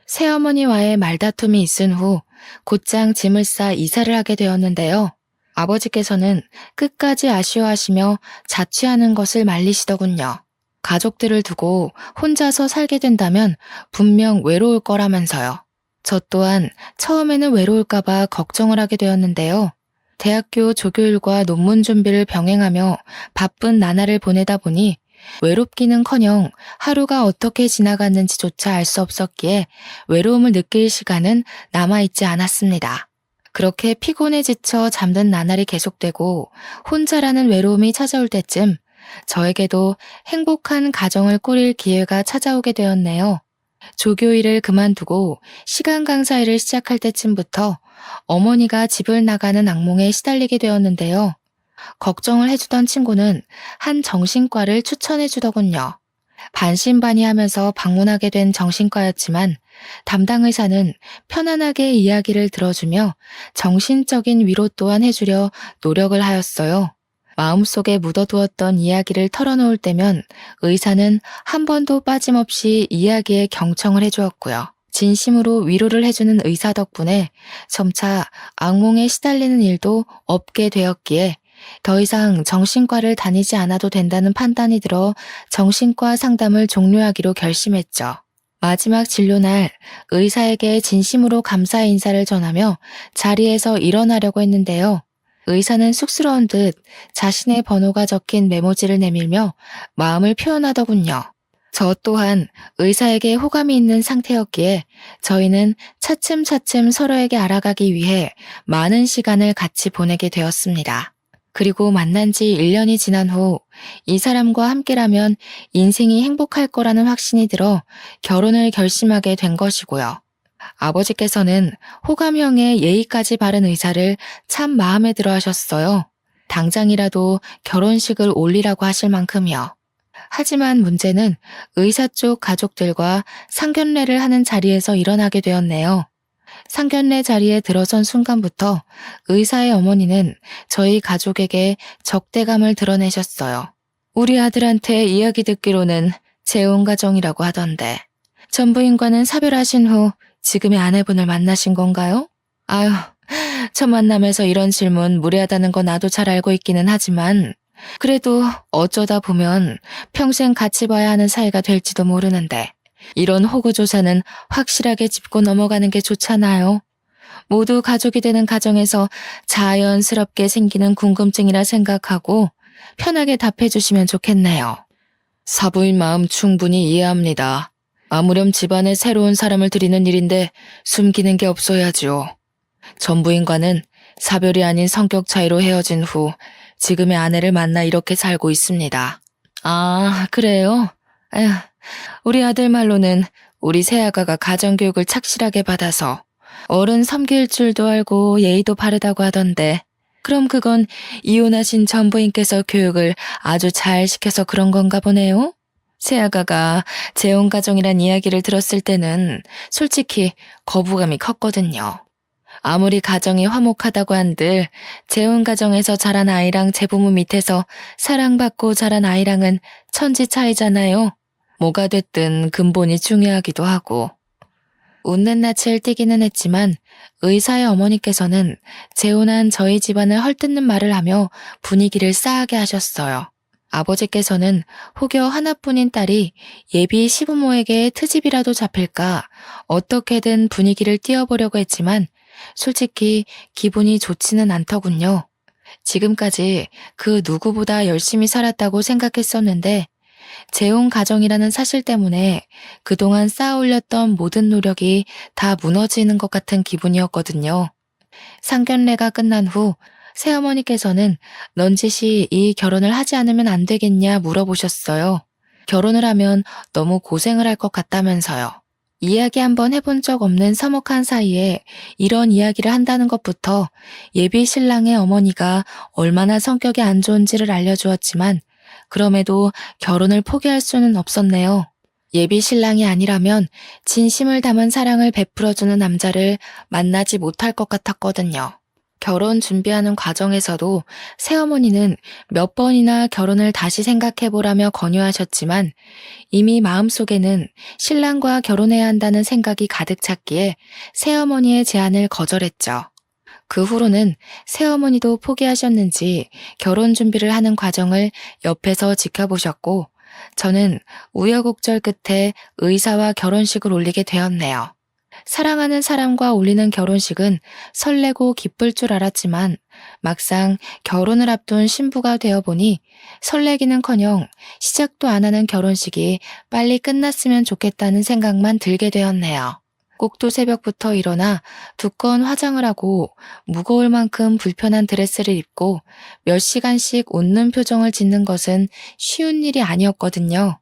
새어머니와의 말다툼이 있은 후 곧장 짐을 싸 이사를 하게 되었는데요. 아버지께서는 끝까지 아쉬워하시며 자취하는 것을 말리시더군요. 가족들을 두고 혼자서 살게 된다면 분명 외로울 거라면서요. 저 또한 처음에는 외로울까봐 걱정을 하게 되었는데요. 대학교 조교일과 논문 준비를 병행하며 바쁜 나날을 보내다 보니 외롭기는커녕 하루가 어떻게 지나갔는지조차 알 수 없었기에 외로움을 느낄 시간은 남아있지 않았습니다. 그렇게 피곤해 지쳐 잠든 나날이 계속되고 혼자라는 외로움이 찾아올 때쯤 저에게도 행복한 가정을 꾸릴 기회가 찾아오게 되었네요. 조교 일을 그만두고 시간 강사 일을 시작할 때쯤부터 어머니가 집을 나가는 악몽에 시달리게 되었는데요. 걱정을 해주던 친구는 한 정신과를 추천해주더군요. 반신반의하면서 방문하게 된 정신과였지만 담당 의사는 편안하게 이야기를 들어주며 정신적인 위로 또한 해주려 노력을 하였어요. 마음속에 묻어두었던 이야기를 털어놓을 때면 의사는 한 번도 빠짐없이 이야기에 경청을 해주었고요. 진심으로 위로를 해주는 의사 덕분에 점차 악몽에 시달리는 일도 없게 되었기에 더 이상 정신과를 다니지 않아도 된다는 판단이 들어 정신과 상담을 종료하기로 결심했죠. 마지막 진료날 의사에게 진심으로 감사의 인사를 전하며 자리에서 일어나려고 했는데요. 의사는 쑥스러운 듯 자신의 번호가 적힌 메모지를 내밀며 마음을 표현하더군요. 저 또한 의사에게 호감이 있는 상태였기에 저희는 차츰차츰 서로에게 알아가기 위해 많은 시간을 같이 보내게 되었습니다. 그리고 만난 지 1년이 지난 후 이 사람과 함께라면 인생이 행복할 거라는 확신이 들어 결혼을 결심하게 된 것이고요. 아버지께서는 호감형의 예의까지 바른 의사를 참 마음에 들어 하셨어요. 당장이라도 결혼식을 올리라고 하실 만큼이요. 하지만 문제는 의사 쪽 가족들과 상견례를 하는 자리에서 일어나게 되었네요. 상견례 자리에 들어선 순간부터 의사의 어머니는 저희 가족에게 적대감을 드러내셨어요. 우리 아들한테 이야기 듣기로는 재혼 가정이라고 하던데 전 부인과는 사별하신 후 지금의 아내분을 만나신 건가요? 아유, 첫 만남에서 이런 질문 무례하다는 거 나도 잘 알고 있기는 하지만 그래도 어쩌다 보면 평생 같이 봐야 하는 사이가 될지도 모르는데 이런 호구조사는 확실하게 짚고 넘어가는 게 좋잖아요. 모두 가족이 되는 가정에서 자연스럽게 생기는 궁금증이라 생각하고 편하게 답해 주시면 좋겠네요. 사부인 마음 충분히 이해합니다. 아무렴 집안에 새로운 사람을 들이는 일인데 숨기는 게 없어야죠. 전 부인과는 사별이 아닌 성격 차이로 헤어진 후 지금의 아내를 만나 이렇게 살고 있습니다. 아, 그래요? 에휴, 우리 아들 말로는 우리 새아가가 가정교육을 착실하게 받아서 어른 섬길 줄도 알고 예의도 바르다고 하던데 그럼 그건 이혼하신 전 부인께서 교육을 아주 잘 시켜서 그런 건가 보네요? 새아가가 재혼 가정이란 이야기를 들었을 때는 솔직히 거부감이 컸거든요. 아무리 가정이 화목하다고 한들 재혼 가정에서 자란 아이랑 재부모 밑에서 사랑받고 자란 아이랑은 천지 차이잖아요. 뭐가 됐든 근본이 중요하기도 하고. 웃는 낯을 띠기는 했지만 의사의 어머니께서는 재혼한 저희 집안을 헐뜯는 말을 하며 분위기를 싸하게 하셨어요. 아버지께서는 혹여 하나뿐인 딸이 예비 시부모에게 트집이라도 잡힐까 어떻게든 분위기를 띄워보려고 했지만 솔직히 기분이 좋지는 않더군요. 지금까지 그 누구보다 열심히 살았다고 생각했었는데 재혼 가정이라는 사실 때문에 그동안 쌓아 올렸던 모든 노력이 다 무너지는 것 같은 기분이었거든요. 상견례가 끝난 후 새어머니께서는 넌지시 이 결혼을 하지 않으면 안 되겠냐 물어보셨어요. 결혼을 하면 너무 고생을 할 것 같다면서요. 이야기 한번 해본 적 없는 서먹한 사이에 이런 이야기를 한다는 것부터 예비 신랑의 어머니가 얼마나 성격이 안 좋은지를 알려주었지만 그럼에도 결혼을 포기할 수는 없었네요. 예비 신랑이 아니라면 진심을 담은 사랑을 베풀어주는 남자를 만나지 못할 것 같았거든요. 결혼 준비하는 과정에서도 새어머니는 몇 번이나 결혼을 다시 생각해보라며 권유하셨지만 이미 마음속에는 신랑과 결혼해야 한다는 생각이 가득 찼기에 새어머니의 제안을 거절했죠. 그 후로는 새어머니도 포기하셨는지 결혼 준비를 하는 과정을 옆에서 지켜보셨고 저는 우여곡절 끝에 의사와 결혼식을 올리게 되었네요. 사랑하는 사람과 올리는 결혼식은 설레고 기쁠 줄 알았지만 막상 결혼을 앞둔 신부가 되어보니 설레기는커녕 시작도 안 하는 결혼식이 빨리 끝났으면 좋겠다는 생각만 들게 되었네요. 꼭두 새벽부터 일어나 두꺼운 화장을 하고 무거울 만큼 불편한 드레스를 입고 몇 시간씩 웃는 표정을 짓는 것은 쉬운 일이 아니었거든요.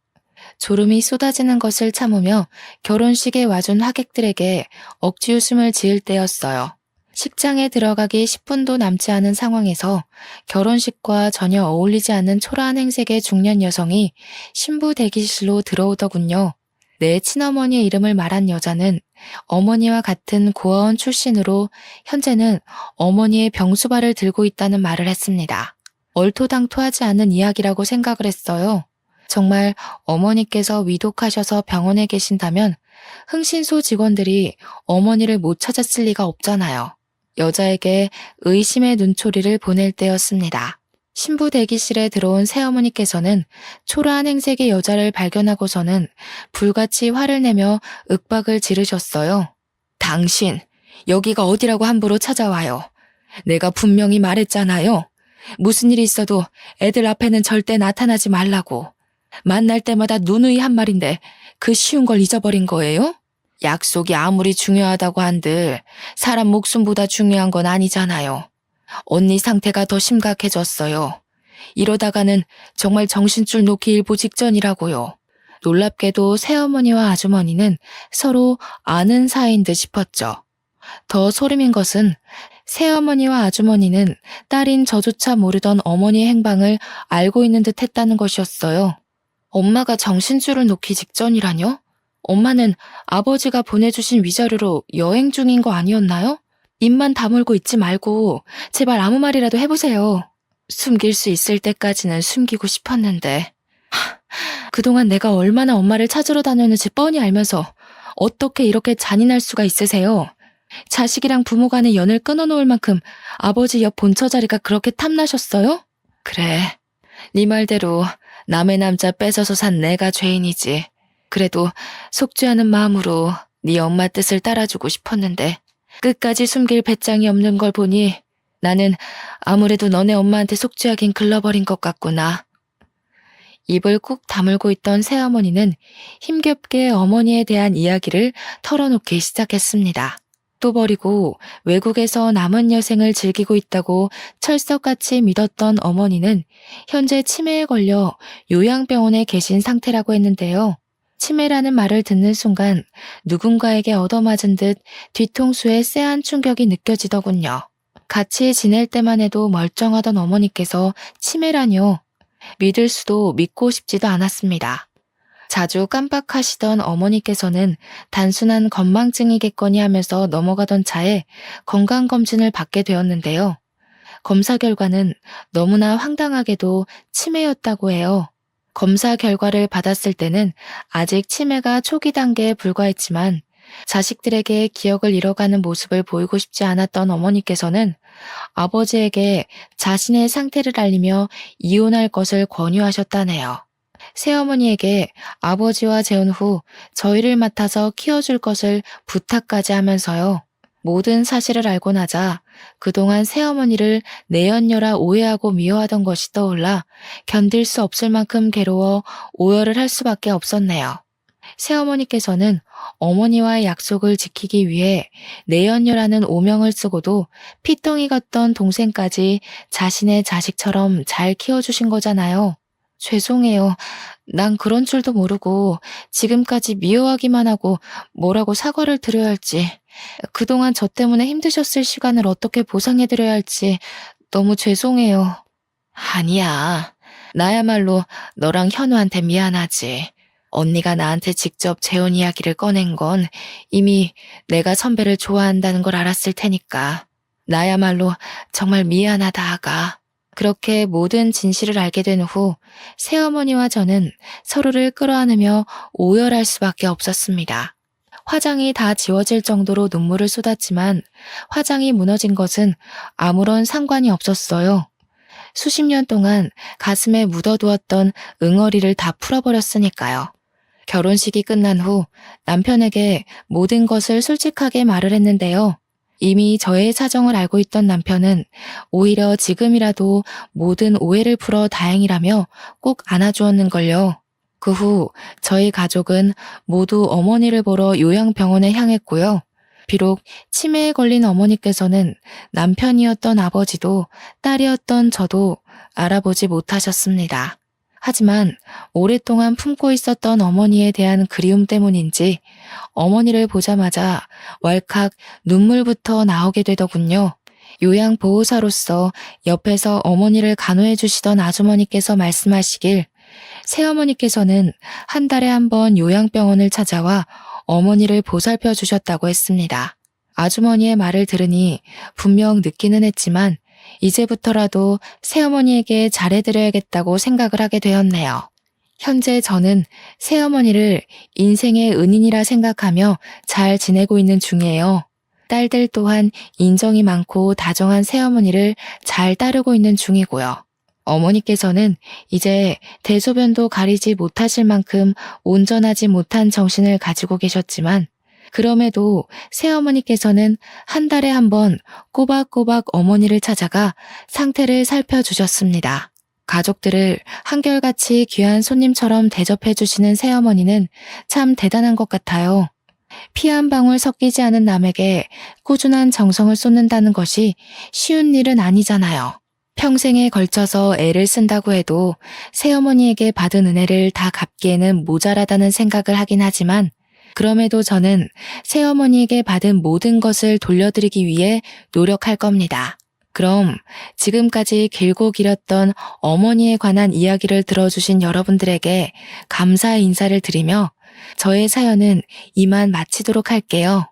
졸음이 쏟아지는 것을 참으며 결혼식에 와준 하객들에게 억지 웃음을 지을 때였어요. 식장에 들어가기 10분도 남지 않은 상황에서 결혼식과 전혀 어울리지 않는 초라한 행색의 중년 여성이 신부 대기실로 들어오더군요. 내 친어머니의 이름을 말한 여자는 어머니와 같은 고아원 출신으로 현재는 어머니의 병수발을 들고 있다는 말을 했습니다. 얼토당토하지 않은 이야기라고 생각을 했어요. 정말 어머니께서 위독하셔서 병원에 계신다면 흥신소 직원들이 어머니를 못 찾았을 리가 없잖아요. 여자에게 의심의 눈초리를 보낼 때였습니다. 신부 대기실에 들어온 새어머니께서는 초라한 행색의 여자를 발견하고서는 불같이 화를 내며 윽박을 지르셨어요. 당신, 여기가 어디라고 함부로 찾아와요. 내가 분명히 말했잖아요. 무슨 일이 있어도 애들 앞에는 절대 나타나지 말라고. 만날 때마다 누누이 한 말인데 그 쉬운 걸 잊어버린 거예요? 약속이 아무리 중요하다고 한들 사람 목숨보다 중요한 건 아니잖아요. 언니 상태가 더 심각해졌어요. 이러다가는 정말 정신줄 놓기 일보 직전이라고요. 놀랍게도 새어머니와 아주머니는 서로 아는 사이인 듯 싶었죠. 더 소름인 것은 새어머니와 아주머니는 딸인 저조차 모르던 어머니의 행방을 알고 있는 듯 했다는 것이었어요. 엄마가 정신줄을 놓기 직전이라뇨? 엄마는 아버지가 보내주신 위자료로 여행 중인 거 아니었나요? 입만 다물고 있지 말고 제발 아무 말이라도 해보세요. 숨길 수 있을 때까지는 숨기고 싶었는데 그동안 내가 얼마나 엄마를 찾으러 다녔는지 뻔히 알면서 어떻게 이렇게 잔인할 수가 있으세요? 자식이랑 부모 간의 연을 끊어놓을 만큼 아버지 옆 본처 자리가 그렇게 탐나셨어요? 그래, 네 말대로 남의 남자 뺏어서 산 내가 죄인이지. 그래도 속죄하는 마음으로 네 엄마 뜻을 따라주고 싶었는데 끝까지 숨길 배짱이 없는 걸 보니 나는 아무래도 너네 엄마한테 속죄하긴 글러버린 것 같구나. 입을 꾹 다물고 있던 새어머니는 힘겹게 어머니에 대한 이야기를 털어놓기 시작했습니다. 또 버리고 외국에서 남은 여생을 즐기고 있다고 철석같이 믿었던 어머니는 현재 치매에 걸려 요양병원에 계신 상태라고 했는데요. 치매라는 말을 듣는 순간 누군가에게 얻어맞은 듯 뒤통수에 쎄한 충격이 느껴지더군요. 같이 지낼 때만 해도 멀쩡하던 어머니께서 치매라뇨. 믿을 수도 믿고 싶지도 않았습니다. 자주 깜빡하시던 어머니께서는 단순한 건망증이겠거니 하면서 넘어가던 차에 건강검진을 받게 되었는데요. 검사 결과는 너무나 황당하게도 치매였다고 해요. 검사 결과를 받았을 때는 아직 치매가 초기 단계에 불과했지만 자식들에게 기억을 잃어가는 모습을 보이고 싶지 않았던 어머니께서는 아버지에게 자신의 상태를 알리며 이혼할 것을 권유하셨다네요. 새어머니에게 아버지와 재혼 후 저희를 맡아서 키워줄 것을 부탁까지 하면서요. 모든 사실을 알고 나자 그동안 새어머니를 내연녀라 오해하고 미워하던 것이 떠올라 견딜 수 없을 만큼 괴로워 오열을 할 수밖에 없었네요. 새어머니께서는 어머니와의 약속을 지키기 위해 내연녀라는 오명을 쓰고도 피덩이 같던 동생까지 자신의 자식처럼 잘 키워주신 거잖아요. 죄송해요. 난 그런 줄도 모르고 지금까지 미워하기만 하고 뭐라고 사과를 드려야 할지, 그동안 저 때문에 힘드셨을 시간을 어떻게 보상해드려야 할지 너무 죄송해요. 아니야. 나야말로 너랑 현우한테 미안하지. 언니가 나한테 직접 재혼 이야기를 꺼낸 건 이미 내가 선배를 좋아한다는 걸 알았을 테니까. 나야말로 정말 미안하다, 아가. 그렇게 모든 진실을 알게 된 후 새어머니와 저는 서로를 끌어안으며 오열할 수밖에 없었습니다. 화장이 다 지워질 정도로 눈물을 쏟았지만 화장이 무너진 것은 아무런 상관이 없었어요. 수십 년 동안 가슴에 묻어두었던 응어리를 다 풀어버렸으니까요. 결혼식이 끝난 후 남편에게 모든 것을 솔직하게 말을 했는데요. 이미 저의 사정을 알고 있던 남편은 오히려 지금이라도 모든 오해를 풀어 다행이라며 꼭 안아주었는걸요. 그 후 저희 가족은 모두 어머니를 보러 요양병원에 향했고요. 비록 치매에 걸린 어머니께서는 남편이었던 아버지도 딸이었던 저도 알아보지 못하셨습니다. 하지만 오랫동안 품고 있었던 어머니에 대한 그리움 때문인지 어머니를 보자마자 왈칵 눈물부터 나오게 되더군요. 요양보호사로서 옆에서 어머니를 간호해 주시던 아주머니께서 말씀하시길 새어머니께서는 한 달에 한 번 요양병원을 찾아와 어머니를 보살펴 주셨다고 했습니다. 아주머니의 말을 들으니 분명 늦기는 했지만 이제부터라도 새어머니에게 잘해드려야겠다고 생각을 하게 되었네요. 현재 저는 새어머니를 인생의 은인이라 생각하며 잘 지내고 있는 중이에요. 딸들 또한 인정이 많고 다정한 새어머니를 잘 따르고 있는 중이고요. 어머니께서는 이제 대소변도 가리지 못하실 만큼 온전하지 못한 정신을 가지고 계셨지만 그럼에도 새어머니께서는 한 달에 한 번 꼬박꼬박 어머니를 찾아가 상태를 살펴주셨습니다. 가족들을 한결같이 귀한 손님처럼 대접해 주시는 새어머니는 참 대단한 것 같아요. 피 한 방울 섞이지 않은 남에게 꾸준한 정성을 쏟는다는 것이 쉬운 일은 아니잖아요. 평생에 걸쳐서 애를 쓴다고 해도 새어머니에게 받은 은혜를 다 갚기에는 모자라다는 생각을 하긴 하지만 그럼에도 저는 새어머니에게 받은 모든 것을 돌려드리기 위해 노력할 겁니다. 그럼 지금까지 길고 길었던 어머니에 관한 이야기를 들어주신 여러분들에게 감사의 인사를 드리며 저의 사연은 이만 마치도록 할게요.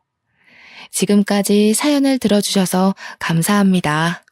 지금까지 사연을 들어주셔서 감사합니다.